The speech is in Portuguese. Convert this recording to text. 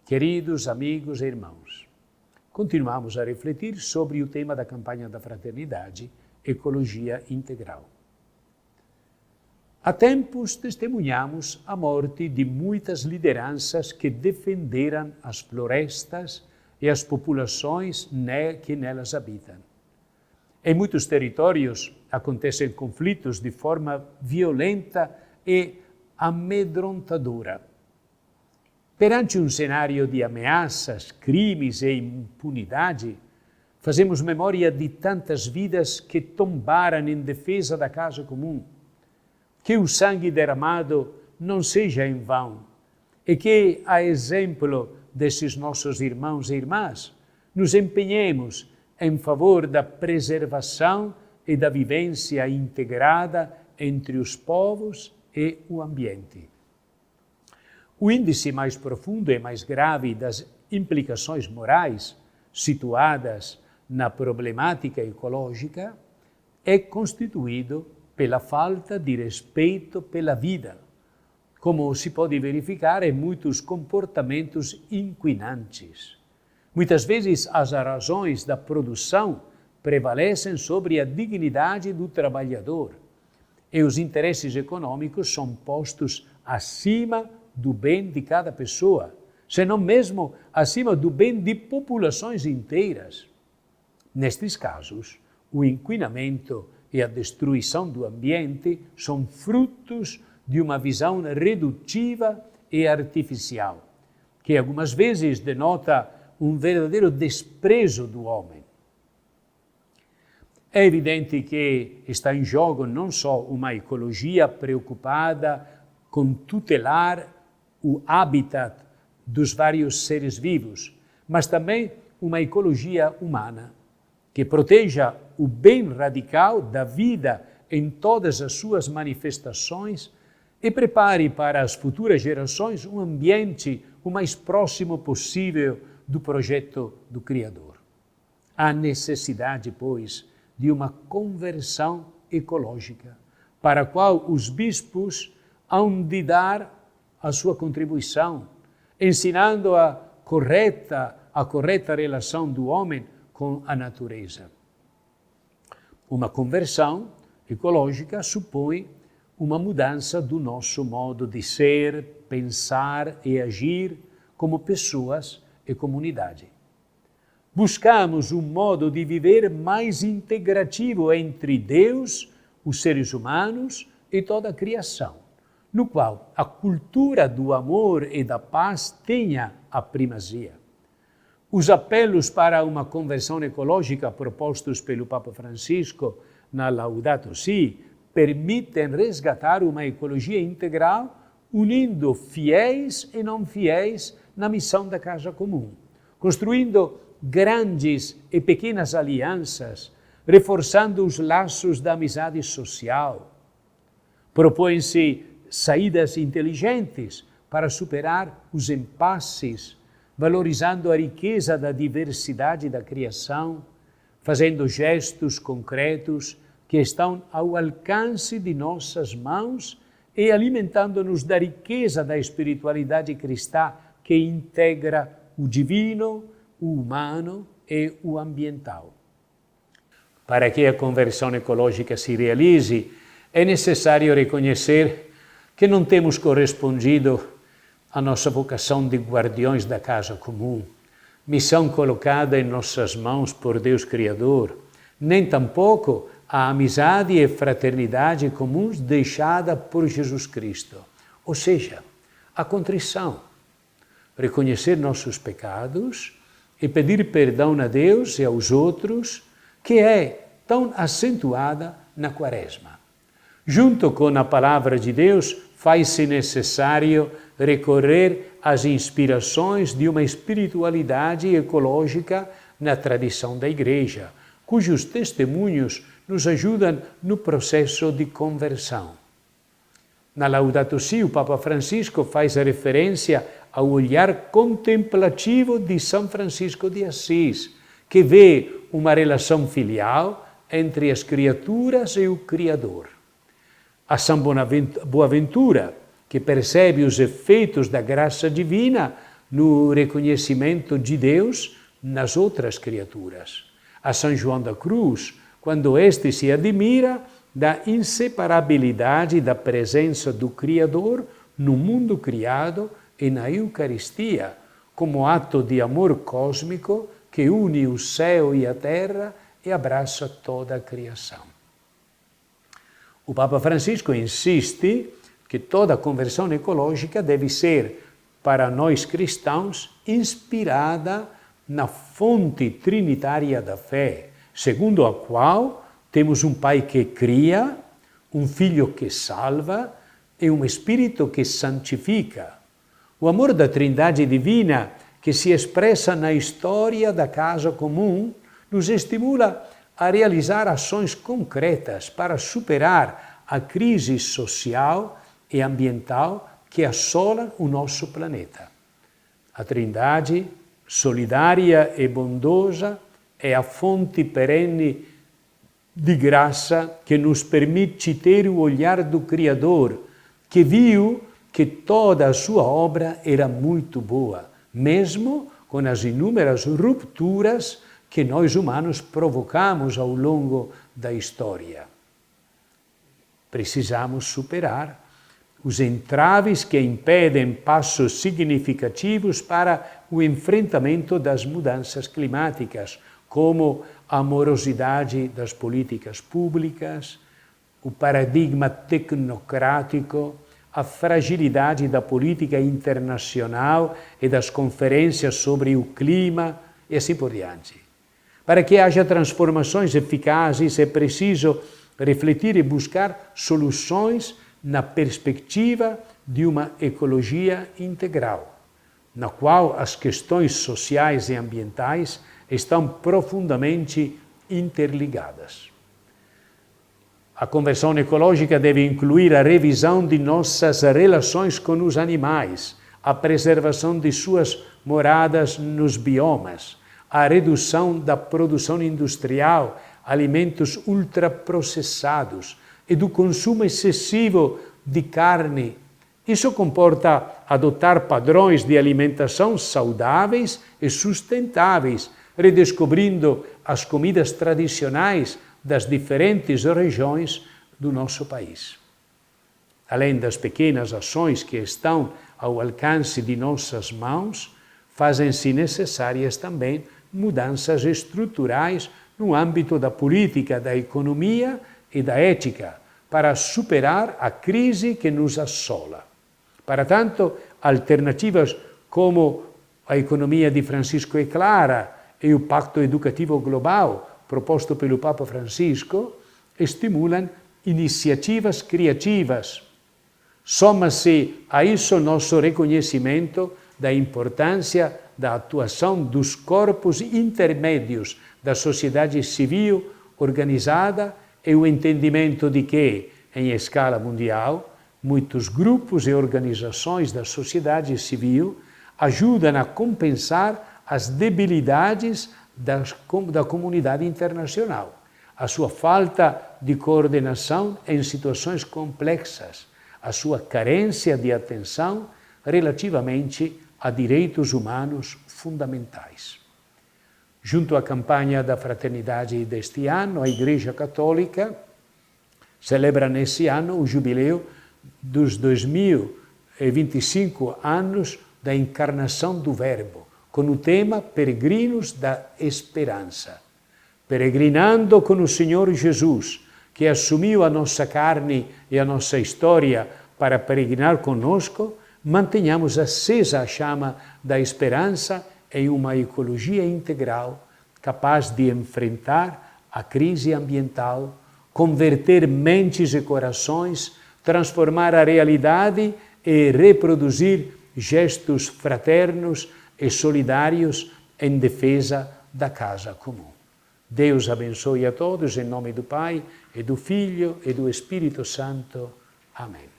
Queridos amigos e irmãos, continuamos a refletir sobre o tema da campanha da fraternidade, Ecologia Integral. Há tempos testemunhamos a morte de muitas lideranças que defenderam as florestas e as populações que nelas habitam. Em muitos territórios acontecem conflitos de forma violenta e amedrontadora. Perante um cenário de ameaças, crimes e impunidade, fazemos memória de tantas vidas que tombaram em defesa da causa comum. Que o sangue derramado não seja em vão e que, a exemplo desses nossos irmãos e irmãs, nos empenhemos em favor da preservação e da vivência integrada entre os povos e o ambiente. O índice mais profundo e mais grave das implicações morais situadas na problemática ecológica é constituído pela falta de respeito pela vida, como se pode verificar em muitos comportamentos inquinantes. Muitas vezes as razões da produção prevalecem sobre a dignidade do trabalhador e os interesses econômicos são postos acima do bem de cada pessoa, senão mesmo acima do bem de populações inteiras. Nestes casos, o inquinamento e a destruição do ambiente são frutos de uma visão redutiva e artificial, que algumas vezes denota um verdadeiro desprezo do homem. É evidente que está em jogo não só uma ecologia preocupada com tutelar o habitat dos vários seres vivos, mas também uma ecologia humana, que proteja o bem radical da vida em todas as suas manifestações e prepare para as futuras gerações um ambiente o mais próximo possível do projeto do Criador. Há necessidade, pois, de uma conversão ecológica, para a qual os bispos hão de dar a sua contribuição, ensinando a correta relação do homem com a natureza. Uma conversão ecológica supõe uma mudança do nosso modo de ser, pensar e agir como pessoas e comunidade. Buscamos um modo de viver mais integrativo entre Deus, os seres humanos e toda a criação, no qual a cultura do amor e da paz tenha a primazia. Os apelos para uma conversão ecológica propostos pelo Papa Francisco na Laudato Si permitem resgatar uma ecologia integral, unindo fiéis e não fiéis na missão da casa comum, construindo grandes e pequenas alianças, reforçando os laços da amizade social. Propõe-se saídas inteligentes para superar os impasses, valorizando a riqueza da diversidade da criação, fazendo gestos concretos que estão ao alcance de nossas mãos e alimentando-nos da riqueza da espiritualidade cristã que integra o divino, o humano e o ambiental. Para que a conversão ecológica se realize, é necessário reconhecer que não temos correspondido à nossa vocação de guardiões da casa comum, missão colocada em nossas mãos por Deus Criador, nem tampouco a amizade e fraternidade comuns deixada por Jesus Cristo, ou seja, a contrição, reconhecer nossos pecados e pedir perdão a Deus e aos outros, que é tão acentuada na Quaresma. Junto com a palavra de Deus, faz-se necessário recorrer às inspirações de uma espiritualidade ecológica na tradição da Igreja, cujos testemunhos nos ajudam no processo de conversão. Na Laudato Si, o Papa Francisco faz a referência ao olhar contemplativo de São Francisco de Assis, que vê uma relação filial entre as criaturas e o Criador. A São Boaventura, que percebe os efeitos da graça divina no reconhecimento de Deus nas outras criaturas. A São João da Cruz, quando este se admira da inseparabilidade da presença do Criador no mundo criado e na Eucaristia, como ato de amor cósmico que une o céu e a terra e abraça toda a criação. O Papa Francisco insiste que toda conversão ecológica deve ser, para nós cristãos, inspirada na fonte trinitária da fé, segundo a qual temos um Pai que cria, um Filho que salva e um Espírito que santifica. O amor da Trindade Divina, que se expressa na história da casa comum, nos estimula a realizar ações concretas para superar a crise social e ambiental que assolam o nosso planeta. A Trindade, solidária e bondosa, é a fonte perene de graça que nos permite ter o olhar do Criador, que viu que toda a sua obra era muito boa, mesmo com as inúmeras rupturas que nós humanos provocamos ao longo da história. Precisamos superar os entraves que impedem passos significativos para o enfrentamento das mudanças climáticas, como a morosidade das políticas públicas, o paradigma tecnocrático, a fragilidade da política internacional e das conferências sobre o clima e assim por diante. Para que haja transformações eficazes, é preciso refletir e buscar soluções na perspectiva de uma ecologia integral, na qual as questões sociais e ambientais estão profundamente interligadas. A conversão ecológica deve incluir a revisão de nossas relações com os animais, a preservação de suas moradas nos biomas, a redução da produção industrial, alimentos ultraprocessados e do consumo excessivo de carne. Isso comporta adotar padrões de alimentação saudáveis e sustentáveis, redescobrindo as comidas tradicionais das diferentes regiões do nosso país. Além das pequenas ações que estão ao alcance de nossas mãos, fazem-se necessárias também mudanças estruturais no âmbito da política, da economia e da ética, para superar a crise que nos assola. Para tanto, alternativas como a economia de Francisco é Clara e o Pacto Educativo Global, proposto pelo Papa Francisco, estimulam iniciativas criativas. Soma-se a isso nosso reconhecimento da importância da atuação dos corpos intermédios da sociedade civil organizada e o entendimento de que, em escala mundial, muitos grupos e organizações da sociedade civil ajudam a compensar as debilidades da comunidade internacional, a sua falta de coordenação em situações complexas, a sua carência de atenção relativamente a direitos humanos fundamentais. Junto à campanha da fraternidade deste ano, a Igreja Católica celebra nesse ano o jubileu dos 2025 anos da encarnação do Verbo, com o tema Peregrinos da Esperança. Peregrinando com o Senhor Jesus, que assumiu a nossa carne e a nossa história para peregrinar conosco, mantenhamos acesa a chama da esperança em uma ecologia integral, capaz de enfrentar a crise ambiental, converter mentes e corações, transformar a realidade e reproduzir gestos fraternos e solidários em defesa da casa comum. Deus abençoe a todos, em nome do Pai, e do Filho, e do Espírito Santo. Amém.